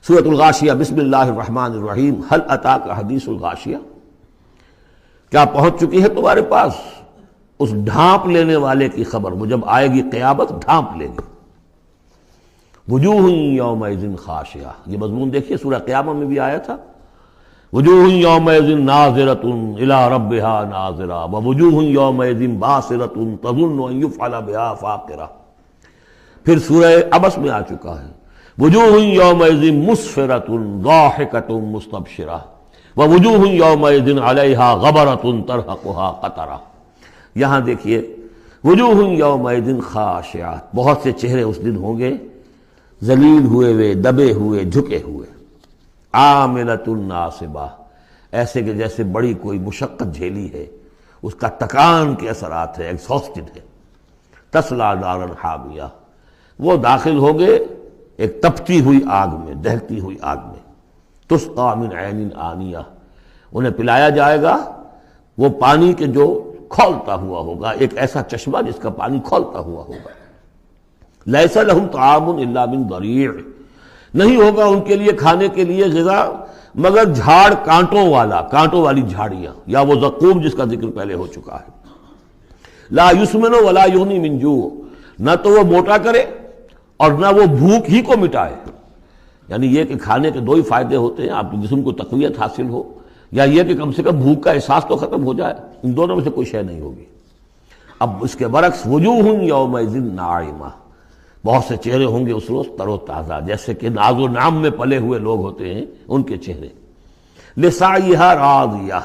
سورۃ الغاشیہ، بسم اللہ الرحمن الرحیم۔ هل اتاک حدیث الغاشیہ، کیا پہنچ چکی ہے تمہارے پاس اس ڈھانپ لینے والے کی خبر؟ وہ جب آئے گی قیامت ڈھانپ لے گی۔ وجوہ یومئذ خاشعہ، یہ مضمون دیکھیے سورہ قیامہ میں بھی آیا تھا۔ وجوہ یومئذ ناظرۃ الی ربہا ناظرہ ووجوہ یومئذ باسرۃ تظن ان یفعل بہا فاقرہ۔ پھر سورہ عبس میں آ چکا ہے، وجوہ یومئذ مسفرۃ ضاحکۃ مستبشرہ ووجوہ یومئذ علیہا غبرۃ ترہقہا قطرہ۔ یہاں دیکھیے وجوہ یومئذ خاشعہ، بہت سے چہرے اس دن ہوں گے ذلیل ہوئے دبے ہوئے جھکے ہوئے، عاملۃ ناصبہ، ایسے کہ جیسے بڑی کوئی مشقت جھیلی ہے، اس کا تکان کے اثرات ہے، ایگزاسٹڈ ہے۔ تصلیٰ نارا حامیہ، وہ داخل ہوں گے ایک تپتی ہوئی آگ میں، دہتی ہوئی آگ میں۔ تسقیٰ من عین آنیہ، انہیں پلایا جائے گا وہ پانی کے جو کھولتا ہوا ہوگا، ایک ایسا چشمہ جس کا پانی کھولتا ہوا ہوگا۔ لیس لہم طعام الا من ضریع، نہیں ہوگا ان کے لیے کھانے کے لیے غذا مگر جھاڑ کانٹوں والا، کانٹوں والی جھاڑیاں، یا وہ زقوم جس کا ذکر پہلے ہو چکا ہے۔ لا یسمن ولا یغنی من جوع، نہ تو وہ موٹا کرے اور نہ وہ بھوک ہی کو مٹائے۔ یعنی یہ کہ کھانے کے دو ہی فائدے ہوتے ہیں، آپ کے جسم کو تقویت حاصل ہو، یا یہ کہ کم سے کم بھوک کا احساس تو ختم ہو جائے، ان دونوں میں سے کوئی شے نہیں ہوگی۔ اب اس کے برعکس وجوہ یومئذ ناعمہ، بہت سے چہرے ہوں گے اس روز تر و تازہ، جیسے کہ ناز و نعم میں پلے ہوئے لوگ ہوتے ہیں ان کے چہرے۔ لسعیہا راضیہ،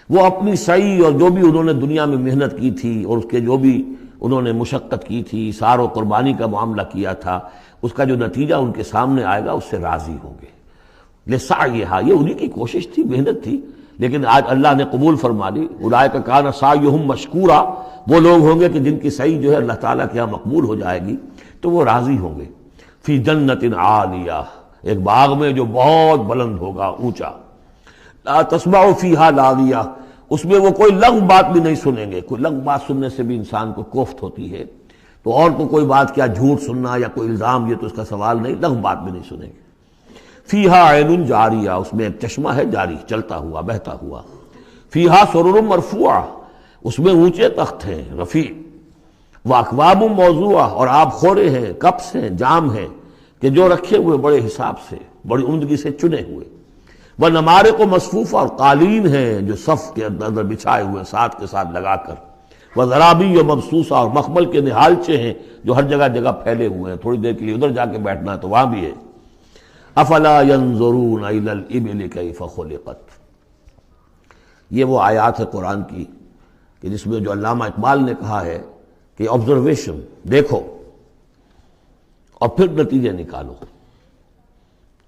وہ اپنی سعی اور جو بھی انہوں نے دنیا میں محنت کی تھی اور اس کے جو بھی انہوں نے مشقت کی تھی، سار و قربانی کا معاملہ کیا تھا، اس کا جو نتیجہ ان کے سامنے آئے گا اس سے راضی ہوں گے۔ لسعیہا، یہ انہی کی کوشش تھی، محنت تھی، لیکن آج اللہ نے قبول فرما لی۔ اولئک کان سعیہم مشکورا، وہ لوگ ہوں گے کہ جن کی سعی جو ہے اللہ تعالیٰ کے ہاں مقبول ہو جائے گی تو وہ راضی ہوں گے۔ فی جنت عالیہ، ایک باغ میں جو بہت بلند ہوگا، اونچا۔ لا تسمع فیہا لاغیہ، اس میں وہ کوئی لغو بات بھی نہیں سنیں گے۔ کوئی لغو بات سننے سے بھی انسان کو کوفت ہوتی ہے، تو اور تو کوئی بات کیا جھوٹ سننا یا کوئی الزام، یہ تو اس کا سوال نہیں، لغو بات بھی نہیں سنیں گے۔ فیہا عین جاریہ، اس میں ایک چشمہ ہے جاری، چلتا ہوا بہتا ہوا۔ فیہا سرر مرفوعہ، اس میں اونچے تخت ہیں رفیع۔ واکواب موضوعہ، اور آب خورے ہیں، کپس ہیں، جام ہیں کہ جو رکھے ہوئے بڑے حساب سے، بڑی عمدگی سے چنے ہوئے۔ ونمارق مصفوفہ، اور قالین ہیں جو صف کے اندر بچھائے ہوئے ساتھ کے ساتھ لگا کر۔ وزرابی مبسوسہ، اور مخمل کے نہالچے ہیں جو ہر جگہ جگہ پھیلے ہوئے ہیں، تھوڑی دیر کے لیے ادھر جا کے بیٹھنا ہے تو وہاں بھی ہے۔ افلا ينظرون الى الابل كيف خلقت، یہ وہ آیات ہے قرآن کی کہ جس میں جو علامہ اقبال نے کہا ہے کہ آبزرویشن، دیکھو اور پھر نتیجے نکالو۔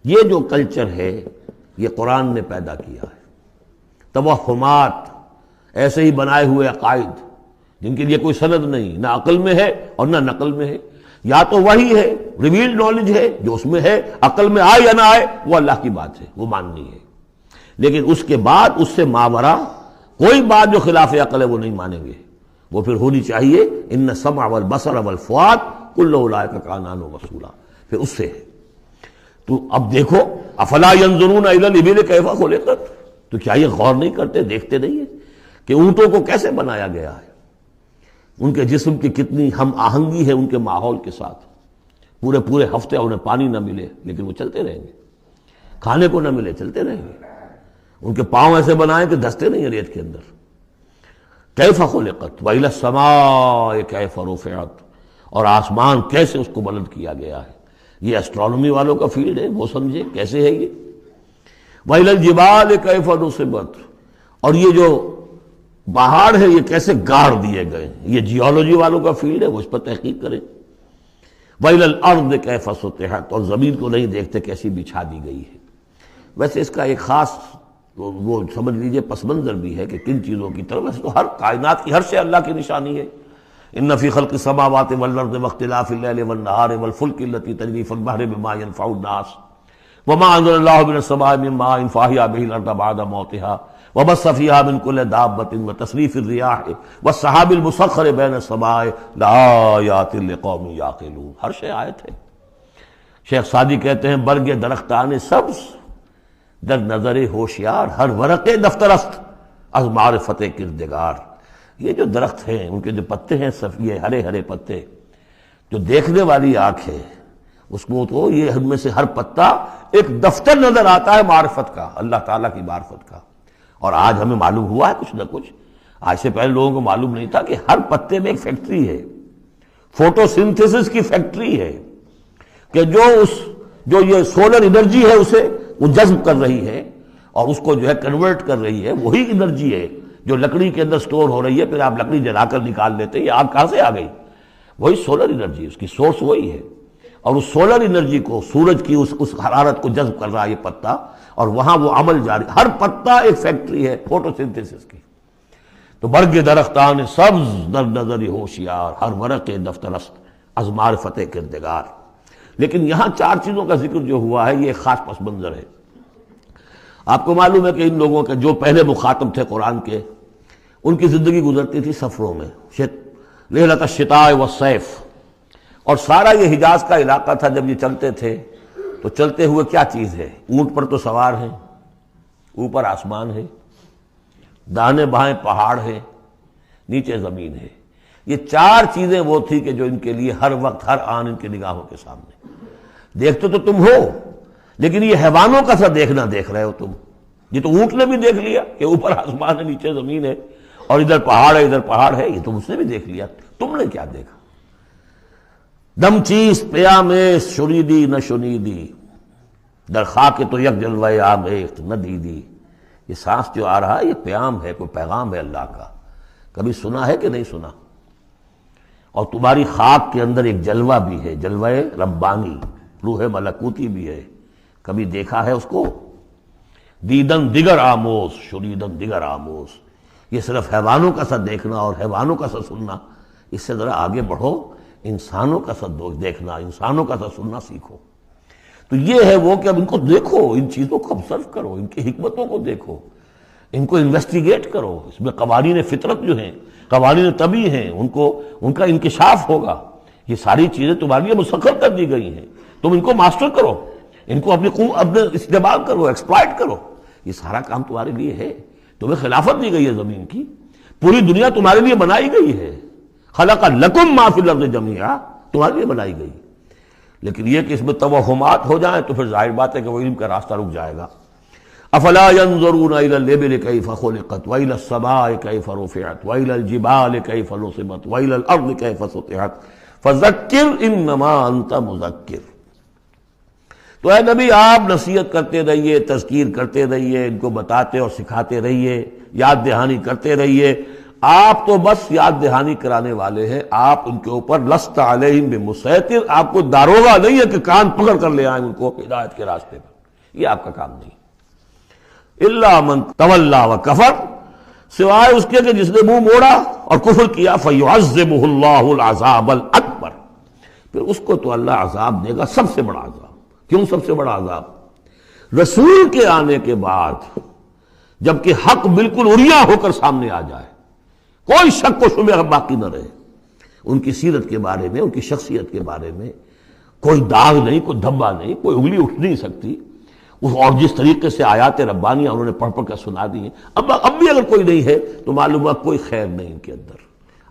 یہ جو کلچر ہے یہ قرآن نے پیدا کیا ہے۔ توہمات، ایسے ہی بنائے ہوئے عقائد جن کے لیے کوئی سند نہیں، نہ عقل میں ہے اور نہ نقل میں ہے۔ یا تو وہی ہے، ریویلڈ نالج ہے جو اس میں ہے، عقل میں آئے یا نہ آئے وہ اللہ کی بات ہے، وہ ماننی ہے۔ لیکن اس کے بعد اس سے ماورا کوئی بات جو خلاف عقل ہے وہ نہیں مانیں گے۔ وہ پھر ہونی چاہیے ان السمع والبصر والفؤاد کل اولئک کان عنہ مسئولا، پھر اس سے ہے۔ تو اب دیکھو، افلا ينظرون الى الابل كيف خلقت، تو کیا یہ غور نہیں کرتے، دیکھتے نہیں ہیں کہ اونٹوں کو کیسے بنایا گیا ہے، ان کے جسم کی کتنی ہم آہنگی ہے ان کے ماحول کے ساتھ۔ پورے پورے ہفتے انہیں پانی نہ ملے لیکن وہ چلتے رہیں گے، کھانے کو نہ ملے چلتے رہیں گے۔ ان کے پاؤں ایسے بنائے کہ دھستے نہیں ہیں ریت کے اندر۔ کیف خلقت وإلی السماء کیف رفعت، اور آسمان کیسے اس کو بلند کیا گیا ہے۔ یہ اسٹرانومی والوں کا فیلڈ ہے، وہ سمجھے کیسے ہے یہ۔ وإلی الجبال کیف نصبت، اور یہ جو پہاڑ ہے یہ کیسے گاڑ دیے گئے، یہ جیولوجی والوں کا فیلڈ ہے، وہ اس پر تحقیق کریں۔ وإلی الارض کیف سطحت، اور زمین کو نہیں دیکھتے کیسی بچھا دی گئی ہے۔ ویسے اس کا ایک خاص وہ سمجھ لیجئے پس منظر بھی ہے کہ کن چیزوں کی طرف، ویسے تو ہر کائنات کی ہر شے اللہ کی نشانی ہے۔ ان فی خلق السماوات والارض واختلاف اللیل والنہار والفلک التی تجری فی البحر بما ينفع الناس وما انزل اللہ من السماء من ماء فاحیا به الارض بعد موتها وبث فیہا من کل دابۃ وتصریف الرياح والسحاب المسخر بین السماء لآیات لقوم یعقلون، ہر شے آیت ہے۔ شیخ سعدی کہتے ہیں برگ درختان سبز در نظر ہوشیار ہر ورق دفترست از معرفت کردگار. یہ جو درخت ہیں ان کے جو پتے ہیں یہ ہرے ہرے پتے، جو دیکھنے والی آنکھ ہے اس کو تو یہ ہم میں سے ہر پتا ایک دفتر نظر آتا ہے معرفت کا، اللہ تعالیٰ کی معرفت کا. اور آج ہمیں معلوم ہوا ہے کچھ نہ کچھ. آج سے پہلے لوگوں کو معلوم نہیں تھا کہ ہر پتے میں ایک فیکٹری ہے، فوٹو سنتھسس کی فیکٹری ہے، کہ جو یہ سولر انرجی ہے اسے وہ جذب کر رہی ہے اور اس کو جو ہے کنورٹ کر رہی ہے. وہی انرجی ہے جو لکڑی کے اندر سٹور ہو رہی ہے، پھر آپ لکڑی جلا کر نکال لیتے ہیں. یہ آگ کہاں سے آ گئی؟ وہی سولر انرجی، اس کی سورس وہی ہے. اور اس سولر انرجی کو، سورج کی اس حرارت کو جذب کر رہا ہے یہ پتا، اور وہاں وہ عمل جاری. ہر پتا ایک فیکٹری ہے فوٹو سنتھسس کی. تو برگ درختان سبز در نظر ہوشیار ہر ورق دفترست از معرفت کردگار. لیکن یہاں چار چیزوں کا ذکر جو ہوا ہے یہ ایک خاص پس منظر ہے. آپ کو معلوم ہے کہ ان لوگوں کے جو پہلے مخاطب تھے قرآن کے، ان کی زندگی گزرتی تھی سفروں میں، لیلۃ الشتاء والصیف. اور سارا یہ حجاز کا علاقہ تھا جب یہ چلتے تھے تو چلتے ہوئے کیا چیز ہے؟ اونٹ پر تو سوار ہیں، اوپر آسمان ہے، دانے بائیں پہاڑ ہے، نیچے زمین ہے. یہ چار چیزیں وہ تھی کہ جو ان کے لیے ہر وقت ہر آن ان کی نگاہوں کے سامنے. دیکھتے تو تم ہو لیکن یہ حیوانوں کا سا دیکھنا دیکھ رہے ہو تم. یہ تو اونٹ نے بھی دیکھ لیا کہ اوپر آسمان ہے نیچے زمین ہے اور ادھر پہاڑ ہے ادھر پہاڑ ہے، یہ تو اس نے بھی دیکھ لیا. تم نے کیا دیکھا؟ دم چیز پیام شنیدی نہ شنیدی در خاک تو یک جلوہ آمیخت نہ دیدی. یہ سانس جو آ رہا ہے یہ پیام ہے، کوئی پیغام ہے اللہ کا. کبھی سنا ہے کہ نہیں سنا؟ اور تمہاری خاک کے اندر ایک جلوہ بھی ہے، جلوہ ربانی، روح ملکوتی بھی ہے. کبھی دیکھا ہے اس کو؟ دیدن دیگر آموز شنیدن دیگر آموز. یہ صرف حیوانوں کا سا دیکھنا اور حیوانوں کا سا سننا. اس سے ذرا آگے بڑھو، انسانوں کا سا دیکھنا، انسانوں کا سا سننا سیکھو. تو یہ ہے وہ کہ اب ان کو دیکھو، ان چیزوں کو آبزرو کرو، ان کی حکمتوں کو دیکھو، ان کو انویسٹیگیٹ کرو. اس میں قوانین فطرت جو ہیں، قوانین طبعی ہیں، ان کا انکشاف ہوگا. یہ ساری چیزیں تمہارے لیے مسخر کر دی گئی ہیں، تم ان کو ماسٹر کرو، ان کو اپنے استعمال کرو، ایکسپلائٹ کرو. یہ سارا کام تمہارے لیے ہے. تمہیں خلافت دی گئی ہے زمین کی، پوری دنیا تمہارے لیے بنائی گئی ہے. خلق لکم ما فی الارض جمیعا، تمہارے لیے بنائی گئی. لیکن یہ کہ اس میں توہمات ہو جائیں تو پھر ظاہر بات ہے کہ وہ علم کا راستہ رک جائے گا. افلا ينظرون الى الابل كيف خلقت والى السماء كيف رفعت والى الجبال كيف نصبت والى الارض كيف سطحت فذكر انما انت مذکر. تو اے نبی آپ نصیحت کرتے رہیے، تذکیر کرتے رہیے، ان کو بتاتے اور سکھاتے رہیے، یاد دہانی کرتے رہیے. آپ تو بس یاد دہانی کرانے والے ہیں، آپ ان کے اوپر لست علیہم بمسیطر، آپ کو داروغہ نہیں ہے کہ کان پکڑ کر لے آئیں ان کو ہدایت کے راستے پر. یہ آپ کا کام نہیں. الا من تولا وکفر، سوائے اس کے کہ جس نے منہ موڑا اور کفر کیا. فیعذبہ اللہ العذاب الاکبر، پھر اس کو تو اللہ عذاب دے گا سب سے بڑا عذاب. کیوں سب سے بڑا عذاب؟ رسول کے آنے کے بعد جبکہ حق بالکل عریاں ہو کر سامنے آ جائے، کوئی شک و شبہ باقی نہ رہے، ان کی سیرت کے بارے میں، ان کی شخصیت کے بارے میں کوئی داغ نہیں، کوئی دھبا نہیں، کوئی انگلی اٹھ نہیں سکتی. اور جس طریقے سے آیات ربانیہ انہوں نے پڑھ کر سنا دی ہیں، اب بھی اگر کوئی نہیں ہے تو معلوم ہے کوئی خیر نہیں ان کے اندر.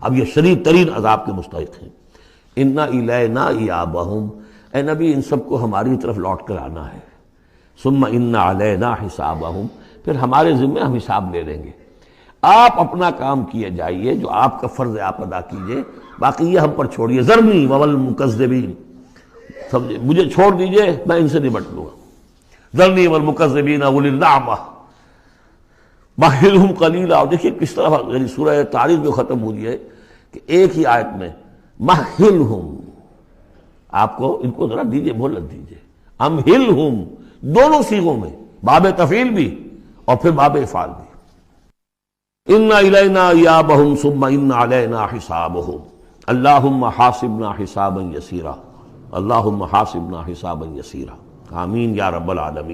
اب یہ شدید ترین عذاب کے مستحق ہیں. انا الینا ایابہم، اے نبی ان سب کو ہماری طرف لوٹ کر آنا ہے. ثم ان علینا حسابہم، پھر ہمارے ذمہ ہم حساب لے لیں گے. آپ اپنا کام کیے جائیے، جو آپ کا فرض ہے آپ ادا کیجئے، باقی یہ ہم پر چھوڑیے. ذرنی والمکذبین، سمجھے، مجھے چھوڑ دیجئے، میں ان سے نمٹ لوں گا. ذرنی والمکذبین اولی النعمہ مہلہم قلیلا. اور دیکھیے کس طرح یعنی سورہ تاریخ جو ختم ہوئی ہے کہ ایک ہی آیت میں مہلہم، آپ کو ان کو ذرا دیجئے، مہلت دیجئے. امہلہم دونوں صیغوں میں، باب تفعیل بھی اور پھر باب افعال بھی. ان الینا ایابہم ثم ان علینا حسابہم اللہم حاسبنا حسابا یسیرا اللہم حاسبنا حسابا یسیرا. آمین یا رب العالمین.